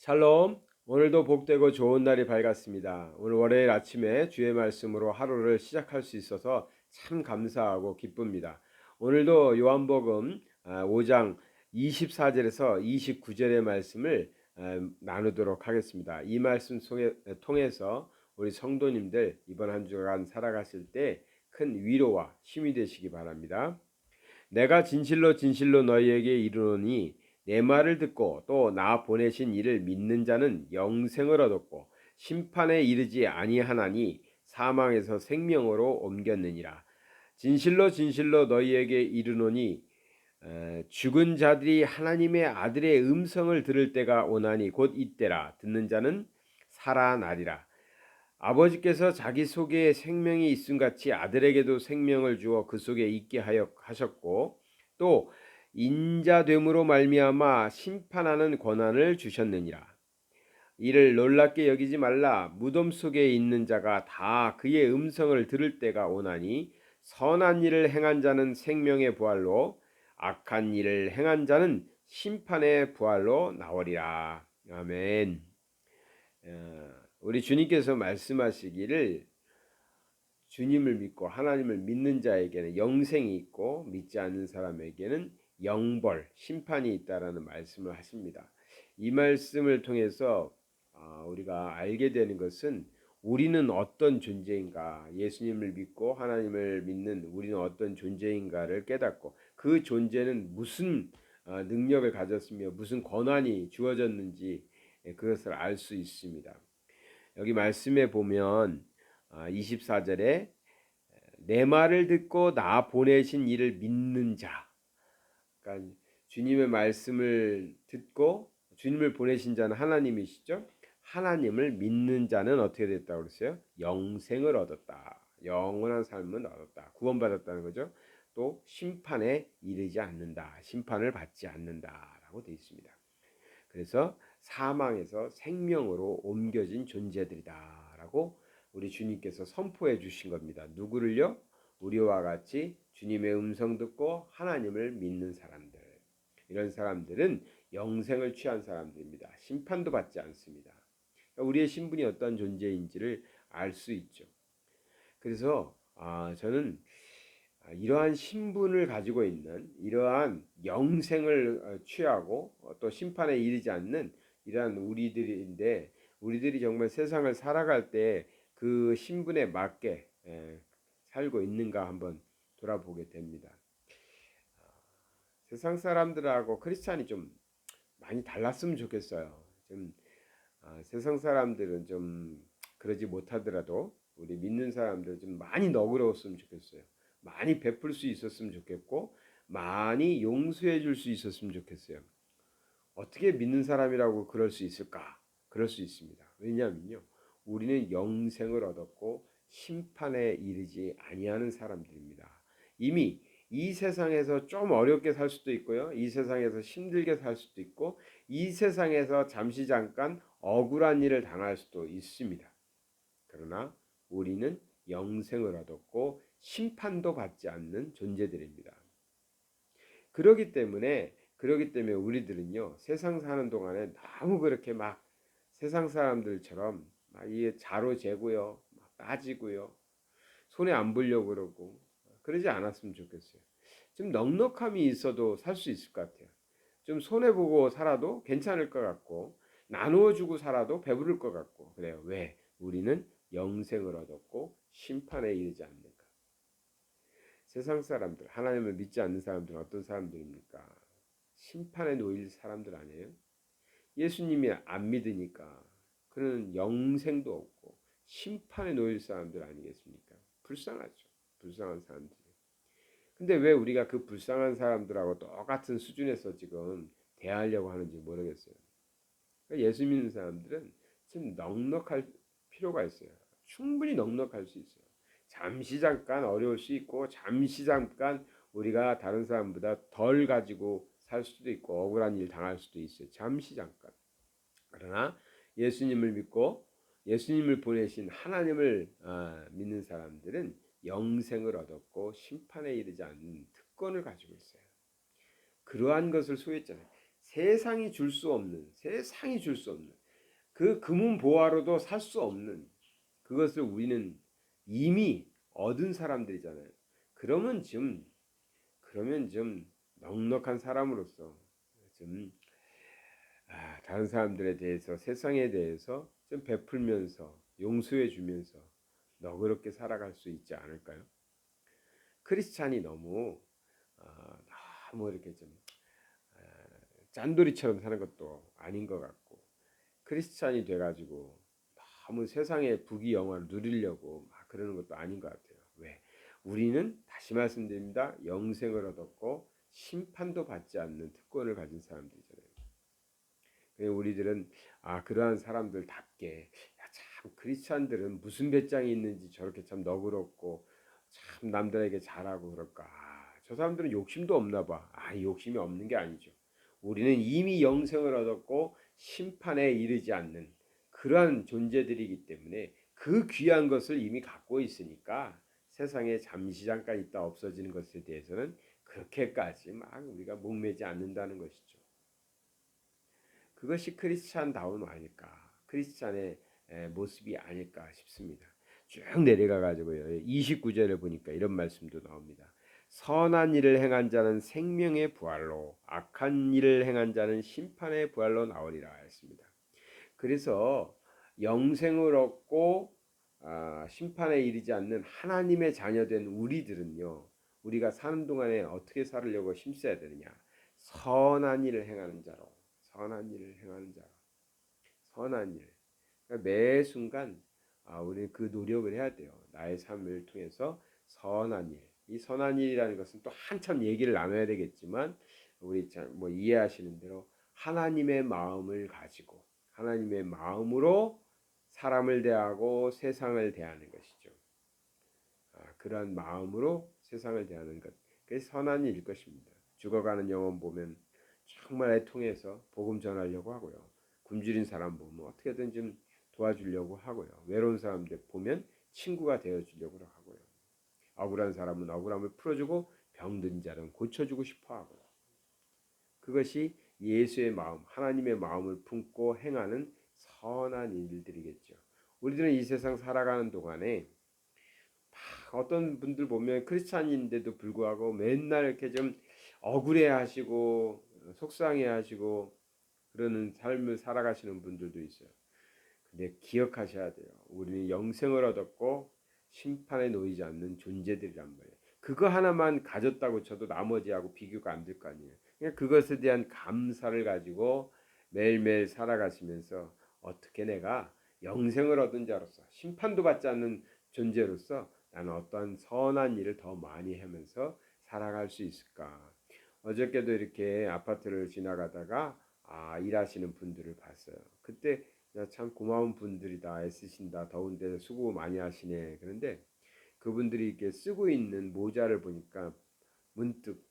샬롬. 오늘도 복되고 좋은 날이 밝았습니다. 오늘 월요일 아침에 주의 말씀으로 하루를 시작할 수 있어서 참 감사하고 기쁩니다. 오늘도 요한복음 5장 24절에서 29절의 말씀을 나누도록 하겠습니다. 이 말씀 통해서 우리 성도님들 이번 한 주간 살아가실 때 큰 위로와 힘이 되시기 바랍니다. 내가 진실로 진실로 너희에게 이르노니 내 말을 듣고 또 나 보내신 이를 믿는 자는 영생을 얻었고 심판에 이르지 아니하나니 사망에서 생명으로 옮겼느니라. 진실로 진실로 너희에게 이르노니 죽은 자들이 하나님의 아들의 음성을 들을 때가 오나니 곧 이때라. 듣는 자는 살아나리라. 아버지께서 자기 속에 생명이 있음 같이 아들에게도 생명을 주어 그 속에 있게 하여 하셨고 또 인자됨으로 말미암아 심판하는 권한을 주셨느니라. 이를 놀랍게 여기지 말라. 무덤 속에 있는 자가 다 그의 음성을 들을 때가 오나니 선한 일을 행한 자는 생명의 부활로 악한 일을 행한 자는 심판의 부활로 나오리라. 아멘. 우리 주님께서 말씀하시기를 주님을 믿고 하나님을 믿는 자에게는 영생이 있고 믿지 않는 사람에게는 영벌, 심판이 있다라는 말씀을 하십니다. 이 말씀을 통해서 우리가 알게 되는 것은 우리는 어떤 존재인가, 예수님을 믿고 하나님을 믿는 우리는 어떤 존재인가를 깨닫고 그 존재는 무슨 능력을 가졌으며 무슨 권한이 주어졌는지 그것을 알 수 있습니다. 여기 말씀에 보면 24절에 내 말을 듣고 나 보내신 이를 믿는 자, 그러니까 주님의 말씀을 듣고 주님을 보내신 자는 하나님이시죠. 하나님을 믿는 자는 어떻게 됐다고 그랬어요? 영생을 얻었다. 영원한 삶을 얻었다. 구원받았다는 거죠. 또 심판에 이르지 않는다. 심판을 받지 않는다라고 되어 있습니다. 그래서 사망에서 생명으로 옮겨진 존재들이다라고 우리 주님께서 선포해 주신 겁니다. 누구를요? 우리와 같이 주님의 음성 듣고 하나님을 믿는 사람들. 이런 사람들은 영생을 취한 사람들입니다. 심판도 받지 않습니다. 우리의 신분이 어떤 존재인지를 알 수 있죠. 그래서 저는 이러한 신분을 가지고 있는 이러한 영생을 취하고 또 심판에 이르지 않는 이러한 우리들인데 우리들이 정말 세상을 살아갈 때 그 신분에 맞게 살고 있는가 한번 돌아보게 됩니다. 세상 사람들하고 크리스찬이 좀 많이 달랐으면 좋겠어요. 좀 세상 사람들은 좀 그러지 못하더라도 우리 믿는 사람들 좀 많이 너그러웠으면 좋겠어요. 많이 베풀 수 있었으면 좋겠고 많이 용서해 줄 수 있었으면 좋겠어요. 어떻게 믿는 사람이라고 그럴 수 있을까? 그럴 수 있습니다. 왜냐하면요. 우리는 영생을 얻었고 심판에 이르지 아니하는 사람들입니다. 이미 이 세상에서 좀 어렵게 살 수도 있고요. 이 세상에서 힘들게 살 수도 있고 이 세상에서 잠시 잠깐 억울한 일을 당할 수도 있습니다. 그러나 우리는 영생을 얻었고 심판도 받지 않는 존재들입니다. 그러기 때문에 우리들은요 세상 사는 동안에 너무 그렇게 막 세상 사람들처럼 막 이게 자로 재고요, 막 따지고요, 손해 안 보려고 그러고 그러지 않았으면 좋겠어요. 좀 넉넉함이 있어도 살 수 있을 것 같아요. 좀 손해 보고 살아도 괜찮을 것 같고 나누어 주고 살아도 배부를 것 같고 그래요. 왜? 우리는 영생을 얻었고 심판에 이르지 않는가. 세상 사람들, 하나님을 믿지 않는 사람들은 어떤 사람들입니까? 심판에 놓일 사람들 아니에요? 예수님이 안 믿으니까 그는 영생도 없고 심판에 놓일 사람들 아니겠습니까? 불쌍하죠. 불쌍한 사람들. 근데 왜 우리가 그 불쌍한 사람들하고 똑같은 수준에서 지금 대하려고 하는지 모르겠어요. 그러니까 예수 믿는 사람들은 좀 넉넉할 필요가 있어요. 충분히 넉넉할 수 있어요. 잠시 잠깐 어려울 수 있고 잠시 잠깐 우리가 다른 사람보다 덜 가지고 살 수도 있고 억울한 일 당할 수도 있어요. 잠시 잠깐. 그러나 예수님을 믿고 예수님을 보내신 하나님을 믿는 사람들은 영생을 얻었고 심판에 이르지 않는 특권을 가지고 있어요. 그러한 것을 소유했잖아요. 세상이 줄 수 없는 그 금은 보화로도 살 수 없는 그것을 우리는 이미 얻은 사람들이잖아요. 그러면 좀 그러면 좀 넉넉한 사람으로서 좀 다른 사람들에 대해서 세상에 대해서 좀 베풀면서 용서해 주면서 너그럽게 살아갈 수 있지 않을까요? 크리스찬이 아, 너무 이렇게 좀 아, 짠돌이처럼 사는 것도 아닌 것 같고 크리스찬이 돼가지고 너무 세상의 부귀영화를 누리려고 막 그러는 것도 아닌 것 같아요. 왜? 우리는 다시 말씀드립니다. 영생을 얻었고 심판도 받지 않는 특권을 가진 사람들이잖아요. 우리들은 그러한 사람들답게 참 크리스찬들은 무슨 배짱이 있는지 저렇게 참 너그럽고 참 남들에게 잘하고 그럴까. 저 사람들은 욕심도 없나 봐. 욕심이 없는 게 아니죠. 우리는 이미 영생을 얻었고 심판에 이르지 않는 그러한 존재들이기 때문에 그 귀한 것을 이미 갖고 있으니까 세상에 잠시 잠깐 있다 없어지는 것에 대해서는 그렇게까지 막 우리가 목매지 않는다는 것이죠. 그것이 크리스찬다움 아닐까, 크리스찬의 모습이 아닐까 싶습니다. 쭉 내려가 가지고요. 29절을 보니까 이런 말씀도 나옵니다. 선한 일을 행한 자는 생명의 부활로, 악한 일을 행한 자는 심판의 부활로 나오리라 했습니다. 그래서 영생을 얻고 심판에 이르지 않는 하나님의 자녀된 우리들은요, 우리가 사는 동안에 어떻게 살으려고 힘써야 되느냐? 선한 일을 행하는 자로, 선한 일을 행하는 자로, 선한 일. 그러니까 매 순간 우리는 그 노력을 해야 돼요. 나의 삶을 통해서 선한 일. 이 선한 일이라는 것은 또 한참 얘기를 나눠야 되겠지만 우리 뭐 이해하시는 대로 하나님의 마음을 가지고 하나님의 마음으로 사람을 대하고 세상을 대하는 것이죠. 그러한 마음으로 세상을 대하는 것. 그게 선한 일일 것입니다. 죽어가는 영혼 보면 정말 애통해서 복음 전하려고 하고요. 굶주린 사람 보면 어떻게든 좀 도와주려고 하고요. 외로운 사람들 보면 친구가 되어주려고 하고요. 억울한 사람은 억울함을 풀어주고 병든 자는 고쳐주고 싶어 하고요. 그것이 예수의 마음, 하나님의 마음을 품고 행하는 선한 일들이겠죠. 우리들은 이 세상 살아가는 동안에 어떤 분들 보면 크리스찬인데도 불구하고 맨날 이렇게 좀 억울해하시고 속상해하시고 그러는 삶을 살아가시는 분들도 있어요. 근데 기억하셔야 돼요. 우리는 영생을 얻었고 심판에 놓이지 않는 존재들이란 말이에요. 그거 하나만 가졌다고 쳐도 나머지하고 비교가 안 될 거 아니에요. 그냥 그것에 대한 감사를 가지고 매일매일 살아가시면서 어떻게 내가 영생을 얻은 자로서 심판도 받지 않는 존재로서 나는 어떠한 선한 일을 더 많이 하면서 살아갈 수 있을까. 어저께도 이렇게 아파트를 지나가다가 일하시는 분들을 봤어요. 그때 참 고마운 분들이다, 애쓰신다, 더운데 수고 많이 하시네. 그런데 그분들이 이렇게 쓰고 있는 모자를 보니까 문득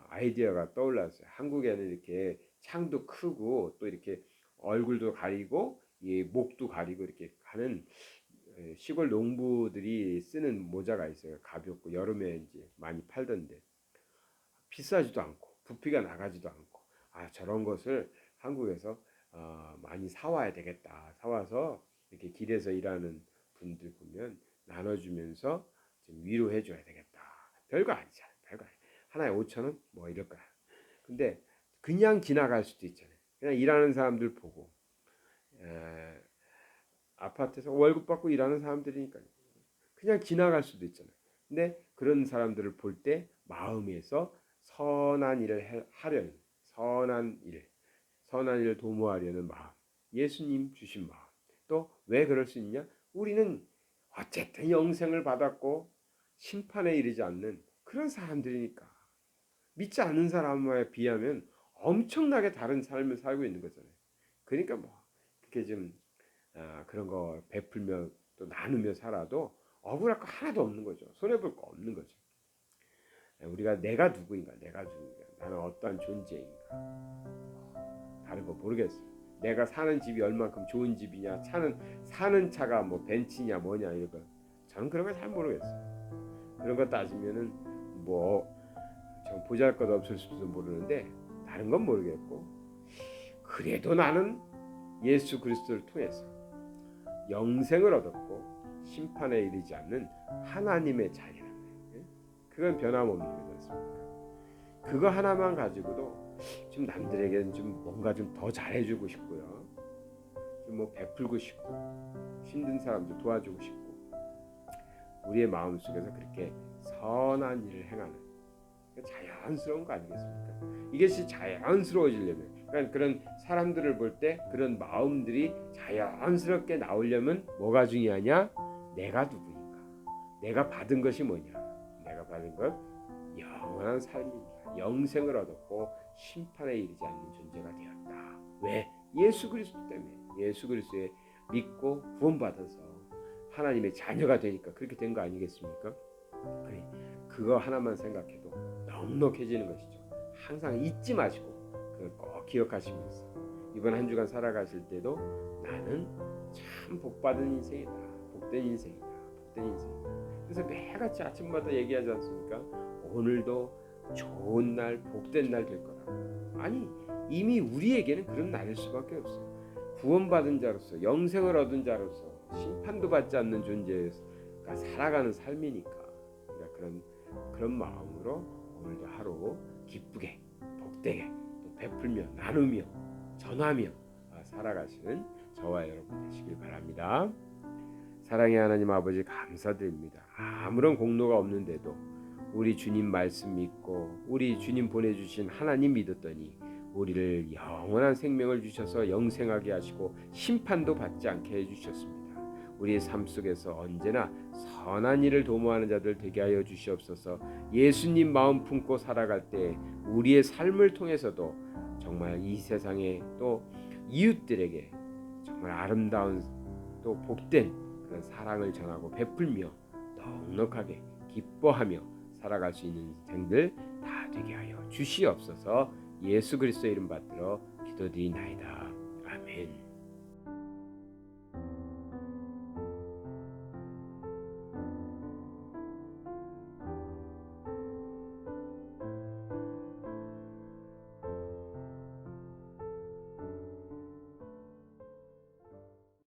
아이디어가 떠올랐어요. 한국에는 이렇게 창도 크고 또 이렇게 얼굴도 가리고 목도 가리고 이렇게 하는 시골 농부들이 쓰는 모자가 있어요. 가볍고 여름에 이제 많이 팔던데 비싸지도 않고 부피가 나가지도 않고 저런 것을 한국에서 많이 사와야 되겠다. 사와서 이렇게 길에서 일하는 분들 보면 나눠주면서 좀 위로해 줘야 되겠다. 별거 아니잖아요. 별거 아니. 하나에 5,000원 뭐 이럴 거야. 근데 그냥 지나갈 수도 있잖아요. 그냥 일하는 사람들 보고 아파트에서 월급 받고 일하는 사람들이니까 그냥 지나갈 수도 있잖아요. 근데 그런 사람들을 볼 때 마음에서 선한 일을 하려는 선한 일을 도모하려는 마음, 예수님 주신 마음. 또 왜 그럴 수 있냐? 우리는 어쨌든 영생을 받았고 심판에 이르지 않는 그런 사람들이니까 믿지 않는 사람에 비하면 엄청나게 다른 삶을 살고 있는 거잖아요. 그러니까 뭐 그렇게 좀 그런 거 베풀며 또 나누며 살아도 억울할 거 하나도 없는 거죠. 손해볼 거 없는 거죠. 우리가 내가 누구인가, 나는 어떠한 존재인가, 다른 거 모르겠어요. 내가 사는 집이 얼만큼 좋은 집이냐, 사는 차가 뭐 벤츠냐 뭐냐 이런 거 저는 그런 거 잘 모르겠어요. 그런 거 따지면은 뭐 좀 보잘것 없을 수도 모르는데 다른 건 모르겠고 그래도 나는 예수 그리스도를 통해서 영생을 얻었고 심판에 이르지 않는 하나님의 자녀라는 거예요. 그건 변함없는 거지 않습니까? 그거 하나만 가지고도 좀 남들에게는 좀 뭔가 좀 더 잘해주고 싶고요. 좀 뭐 베풀고 싶고 힘든 사람들 도와주고 싶고 우리의 마음 속에서 그렇게 선한 일을 행하는 자연스러운 거 아니겠습니까? 이것이 자연스러워지려면 그러니까 그런 사람들을 볼 때 그런 마음들이 자연스럽게 나오려면 뭐가 중요하냐? 내가 누구인가? 내가 받은 것이 뭐냐? 내가 받은 것 영원한 삶입니다. 영생을 얻었고 심판에 이르지 않는 존재가 되었다. 왜? 예수 그리스도 때문에. 예수 그리스도에 믿고 구원받아서 하나님의 자녀가 되니까 그렇게 된 거 아니겠습니까? 그래, 그거 하나만 생각해도 넉넉해지는 것이죠. 항상 잊지 마시고 그걸 꼭 기억하시면서 이번 한 주간 살아가실 때도 나는 참 복받은 인생이다. 복된 인생이다. 복된 인생이다. 그래서 매일같이 아침마다 얘기하지 않습니까? 오늘도 좋은 날, 복된 날 될 거라고. 아니, 이미 우리에게는 그런 날일 수밖에 없어요. 구원받은 자로서, 영생을 얻은 자로서, 심판도 받지 않는 존재가 살아가는 삶이니까. 그러니까 그런 마음으로 오늘도 하루 기쁘게, 복되게, 또 베풀며, 나누며, 전하며 살아가시는 저와 여러분 되시길 바랍니다. 사랑의 하나님 아버지 감사드립니다. 아무런 공로가 없는데도 우리 주님 말씀 믿고 우리 주님 보내주신 하나님 믿었더니 우리를 영원한 생명을 주셔서 영생하게 하시고 심판도 받지 않게 해주셨습니다. 우리의 삶 속에서 언제나 선한 일을 도모하는 자들 되게 하여 주시옵소서. 예수님 마음 품고 살아갈 때 우리의 삶을 통해서도 정말 이 세상에 또 이웃들에게 정말 아름다운 또 복된 그런 사랑을 전하고 베풀며 넉넉하게 기뻐하며 살아갈 수 있는 인생들 다 되게 하여 주시옵소서. 예수 그리스도의 이름 받들어 기도드리나이다. 아멘.